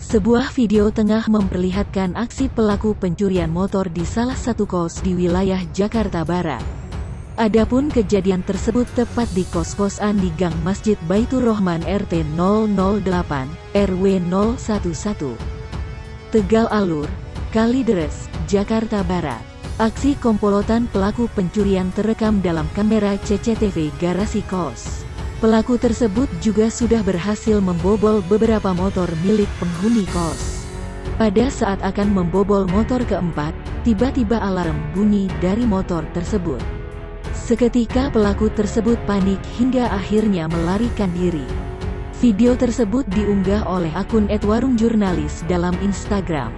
Sebuah video tengah memperlihatkan aksi pelaku pencurian motor di salah satu kos di wilayah Jakarta Barat. Adapun kejadian tersebut tepat di kos-kosan di Gang Masjid Baitur Rohman RT 008, RW 011. Tegal Alur, Kalideres, Jakarta Barat. Aksi komplotan pelaku pencurian terekam dalam kamera CCTV garasi kos. Pelaku tersebut juga sudah berhasil membobol beberapa motor milik penghuni kos. Pada saat akan membobol motor keempat, tiba-tiba alarm bunyi dari motor tersebut. Seketika pelaku tersebut panik hingga akhirnya melarikan diri. Video tersebut diunggah oleh akun @warungjurnalis dalam Instagram.